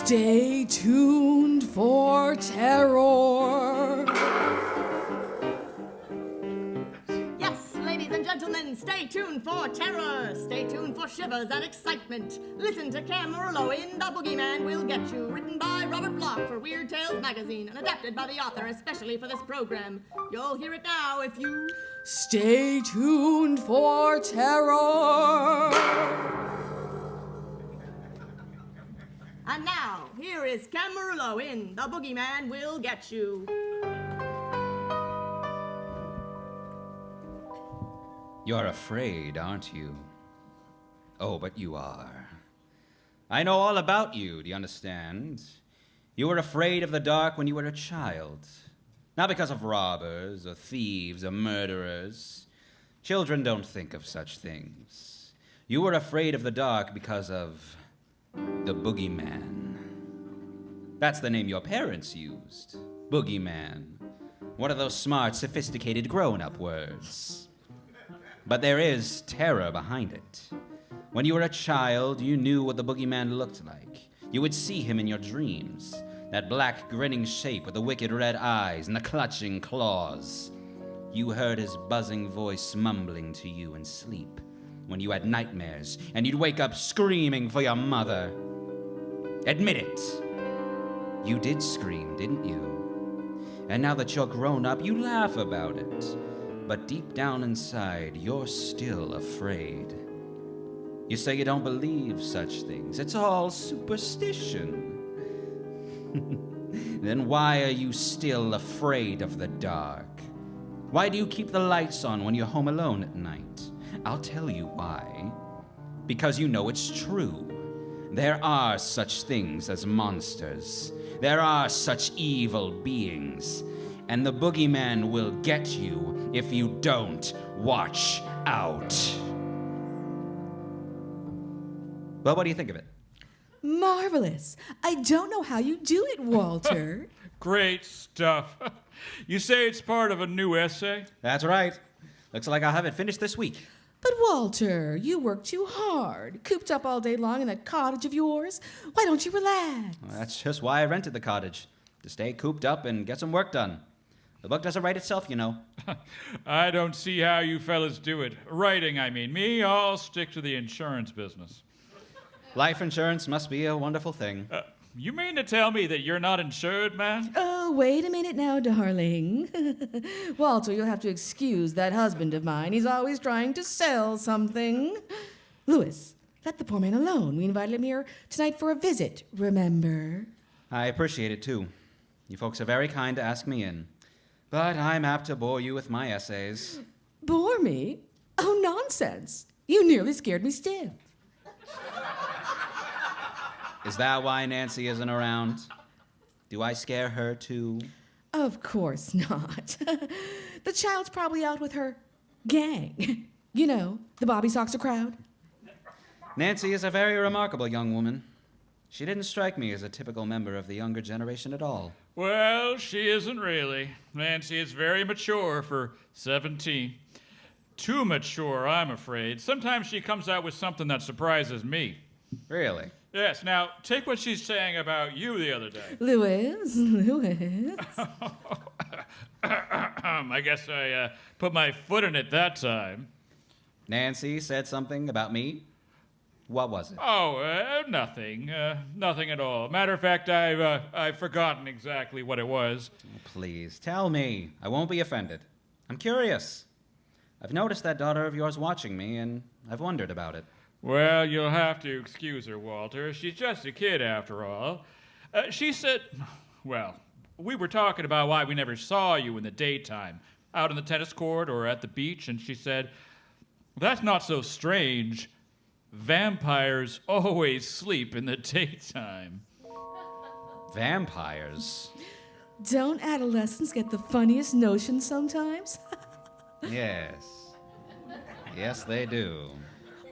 Stay tuned for terror. Yes, ladies and gentlemen, stay tuned for terror. Stay tuned for shivers and excitement. Listen to Camarillo in The Bogeyman Will Get You, written by Robert Bloch for Weird Tales magazine and adapted by the author especially for this program. You'll hear it now if you... Stay tuned for terror. And now, here is Camarillo in The Bogeyman Will Get You. You're afraid, aren't you? Oh, but you are. I know all about you, do you understand? You were afraid of the dark when you were a child. Not because of robbers, or thieves, or murderers. Children don't think of such things. You were afraid of the dark because of the Boogeyman. That's the name your parents used. Boogeyman. One of those smart, sophisticated, grown-up words. But there is terror behind it. When you were a child, you knew what the Boogeyman looked like. You would see him in your dreams. That black, grinning shape with the wicked red eyes and the clutching claws. You heard his buzzing voice mumbling to you in sleep when you had nightmares, and you'd wake up screaming for your mother. Admit it. You did scream, didn't you? And now that you're grown up, you laugh about it. But deep down inside, you're still afraid. You say you don't believe such things. It's all superstition. Then why are you still afraid of the dark? Why do you keep the lights on when you're home alone at night? I'll tell you why. Because you know it's true. There are such things as monsters. There are such evil beings. And the Boogeyman will get you if you don't watch out. Well, what do you think of it? Marvelous. I don't know how you do it, Walter. Great stuff. You say it's part of a new essay? That's right. Looks like I'll have it finished this week. But Walter, you work too hard. Cooped up all day long in that cottage of yours. Why don't you relax? Well, that's just why I rented the cottage. To stay cooped up and get some work done. The book doesn't write itself, you know. I don't see how you fellas do it. Writing, I mean. Me, I'll stick to the insurance business. Life insurance must be a wonderful thing. You mean to tell me that you're not insured, man? Oh, wait a minute now, darling. Walter, you'll have to excuse that husband of mine. He's always trying to sell something. Louis, let the poor man alone. We invited him here tonight for a visit, remember? I appreciate it, too. You folks are very kind to ask me in. But I'm apt to bore you with my essays. Bore me? Oh, nonsense. You nearly scared me stiff. Is that why Nancy isn't around? Do I scare her, too? Of course not. The child's probably out with her gang. You know, the Bobby Soxer crowd. Nancy is a very remarkable young woman. She didn't strike me as a typical member of the younger generation at all. Well, she isn't really. Nancy is very mature for 17. Too mature, I'm afraid. Sometimes she comes out with something that surprises me. Really? Yes, now, take what she's saying about you the other day. Louis. I guess I put my foot in it that time. Nancy said something about me? What was it? Oh, nothing. Nothing at all. Matter of fact, I've forgotten exactly what it was. Oh, please, tell me. I won't be offended. I'm curious. I've noticed that daughter of yours watching me, and I've wondered about it. Well, you'll have to excuse her, Walter. She's just a kid, after all. She said, well, we were talking about why we never saw you in the daytime, out on the tennis court or at the beach, and she said, that's not so strange. Vampires always sleep in the daytime. Vampires? Don't adolescents get the funniest notions sometimes? Yes. Yes, they do.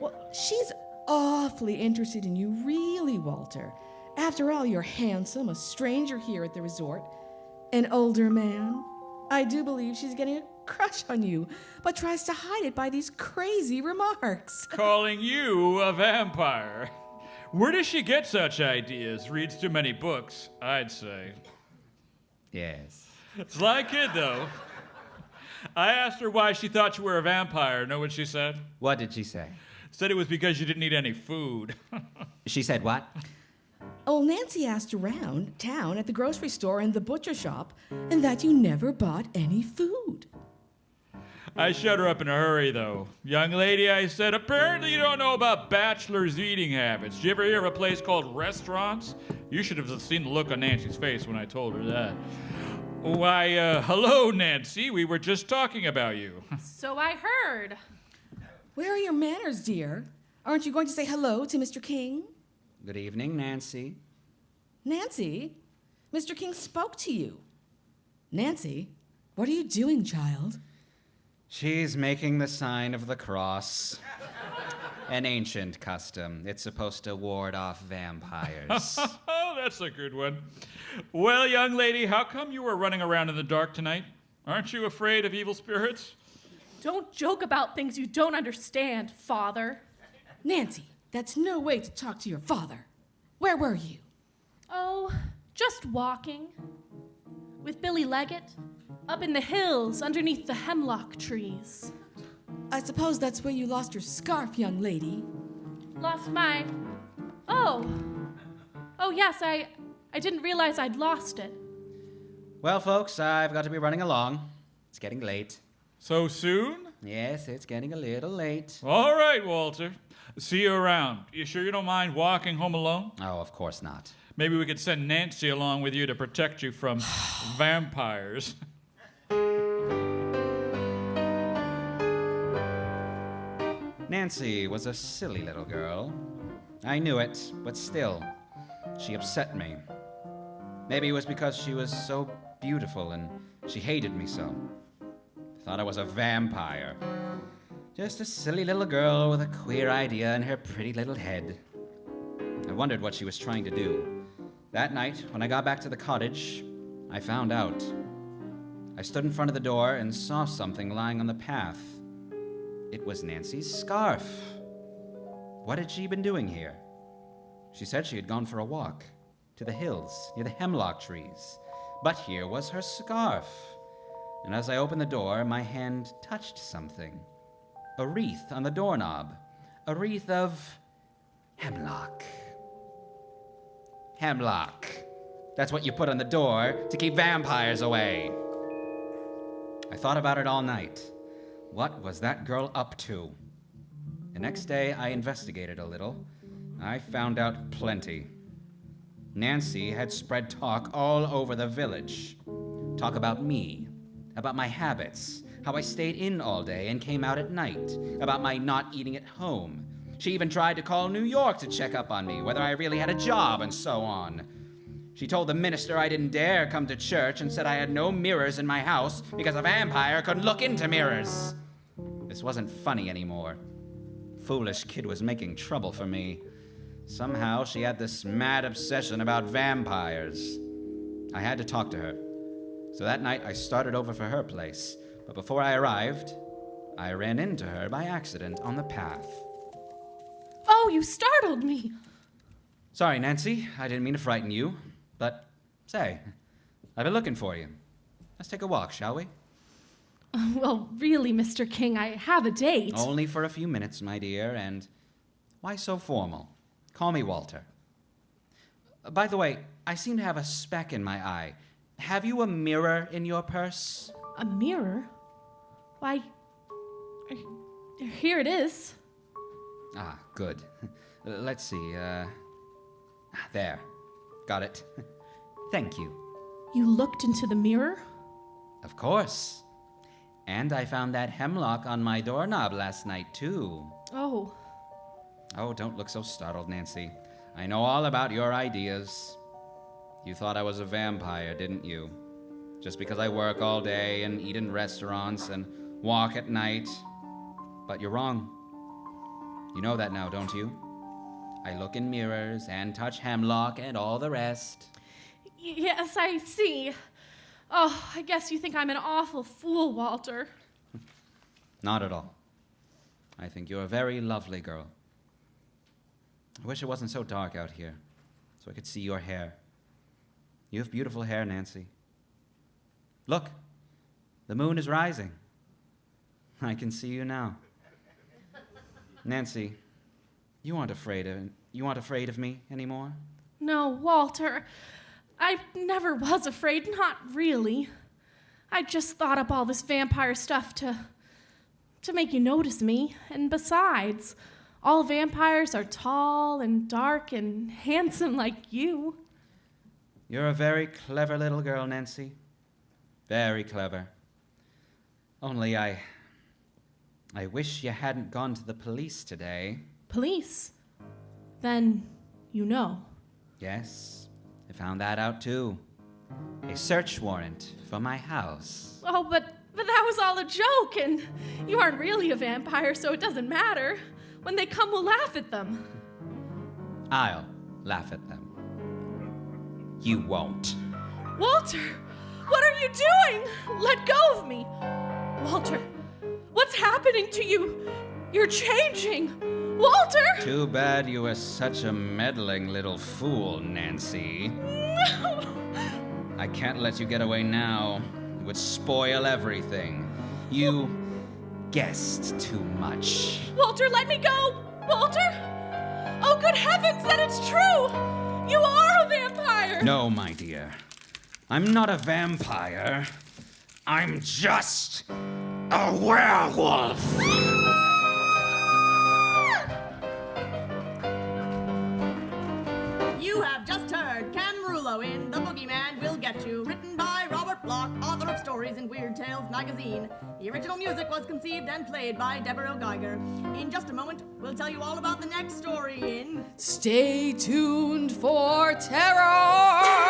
Well, she's awfully interested in you, really, Walter. After all, you're handsome, a stranger here at the resort, an older man. I do believe she's getting a crush on you, but tries to hide it by these crazy remarks. Calling you a vampire. Where does she get such ideas? Reads too many books, I'd say. Yes. Sly kid, though. I asked her why she thought you were a vampire. Know what she said? What did she say? Said it was because you didn't eat any food. She said what? Oh, Nancy asked around town at the grocery store and the butcher shop, and that you never bought any food. I shut her up in a hurry, though. Young lady, I said, apparently you don't know about bachelors' eating habits. Did you ever hear of a place called restaurants? You should have seen the look on Nancy's face when I told her that. Why, hello, Nancy. We were just talking about you. So I heard. Where are your manners, dear? Aren't you going to say hello to Mr. King? Good evening, Nancy. Nancy, Mr. King spoke to you. Nancy, what are you doing, child? She's making the sign of the cross. An ancient custom. It's supposed to ward off vampires. Oh, that's a good one. Well, young lady, how come you were running around in the dark tonight? Aren't you afraid of evil spirits? Don't joke about things you don't understand, Father. Nancy, that's no way to talk to your father. Where were you? Oh, just walking. With Billy Leggett. Up in the hills underneath the hemlock trees. I suppose that's where you lost your scarf, young lady. Lost my... Oh. Oh, yes, I didn't realize I'd lost it. Well, folks, I've got to be running along. It's getting late. So soon? Yes, it's getting a little late. All right, Walter. See you around. You sure you don't mind walking home alone? Oh, of course not. Maybe we could send Nancy along with you to protect you from vampires. Nancy was a silly little girl. I knew it, but still, she upset me. Maybe it was because she was so beautiful and she hated me so. Thought I was a vampire. Just a silly little girl with a queer idea in her pretty little head. I wondered what she was trying to do. That night, when I got back to the cottage, I found out. I stood in front of the door and saw something lying on the path. It was Nancy's scarf. What had she been doing here? She said she had gone for a walk to the hills near the hemlock trees. But here was her scarf. And as I opened the door, my hand touched something. A wreath on the doorknob. A wreath of hemlock. Hemlock. That's what you put on the door to keep vampires away. I thought about it all night. What was that girl up to? The next day, I investigated a little. I found out plenty. Nancy had spread talk all over the village. Talk about me, about my habits, how I stayed in all day and came out at night, about my not eating at home. She even tried to call New York to check up on me, whether I really had a job, and so on. She told the minister I didn't dare come to church and said I had no mirrors in my house because a vampire couldn't look into mirrors. This wasn't funny anymore. Foolish kid was making trouble for me. Somehow she had this mad obsession about vampires. I had to talk to her. So that night I started over for her place. But before I arrived, I ran into her by accident on the path. Oh, you startled me. Sorry, Nancy. I didn't mean to frighten you. But, say, I've been looking for you. Let's take a walk, shall we? Well, really, Mr. King, I have a date. Only for a few minutes, my dear, and why so formal? Call me Walter. By the way, I seem to have a speck in my eye. Have you a mirror in your purse? A mirror? Why, here it is. Ah, good. Let's see, there. Got it. Thank you. You looked into the mirror? Of course. And I found that hemlock on my doorknob last night, too. Oh. Oh, don't look so startled, Nancy. I know all about your ideas. You thought I was a vampire, didn't you? Just because I work all day and eat in restaurants and walk at night. But you're wrong. You know that now, don't you? I look in mirrors and touch hemlock and all the rest. Yes, I see. Oh, I guess you think I'm an awful fool, Walter. Not at all. I think you're a very lovely girl. I wish it wasn't so dark out here, so I could see your hair. You have beautiful hair, Nancy. Look, the moon is rising. I can see you now. Nancy, you aren't afraid of me anymore? No, Walter. I never was afraid, not really. I just thought up all this vampire stuff to make you notice me. And besides, all vampires are tall and dark and handsome like you. You're a very clever little girl, Nancy. Very clever. Only I wish you hadn't gone to the police today. Police? Then you know. Yes, I found that out too. A search warrant for my house. Oh, but that was all a joke, and you aren't really a vampire, so it doesn't matter. When they come, we'll laugh at them. I'll laugh at them. You won't. Walter, what are you doing? Let go of me. Walter, what's happening to you? You're changing. Walter! Too bad you were such a meddling little fool, Nancy. No! I can't let you get away now. It would spoil everything. You guessed too much. Walter, let me go! Walter! Oh, good heavens, then it's true! You are a vampire! No, my dear. I'm not a vampire. I'm just a werewolf. You have just heard Camarullo in The Bogeyman Will Get You, written by Robert Bloch, author of stories in Weird Tales magazine. The original music was conceived and played by Deborah Geiger. In just a moment, we'll tell you all about the next story in Stay tuned for terror!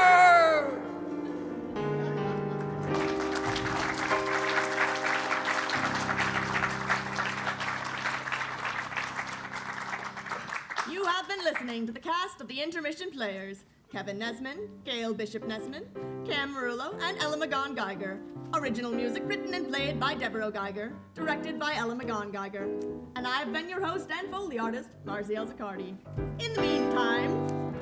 You have been listening to the cast of the Intermission Players: Kevin Nesman, Gail Bishop Nesman, Cam Marullo, and Ella McGon Geiger. Original music written and played by Deborah Geiger, directed by Ella McGon Geiger. And I've been your host and Foley artist, Marciel Zaccardi. In the meantime,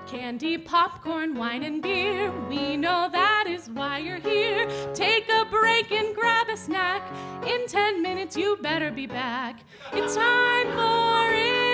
Candy, popcorn, wine, and beer. We know that is why you're here. Take a break and grab a snack. In 10 minutes, you better be back. It's time for it.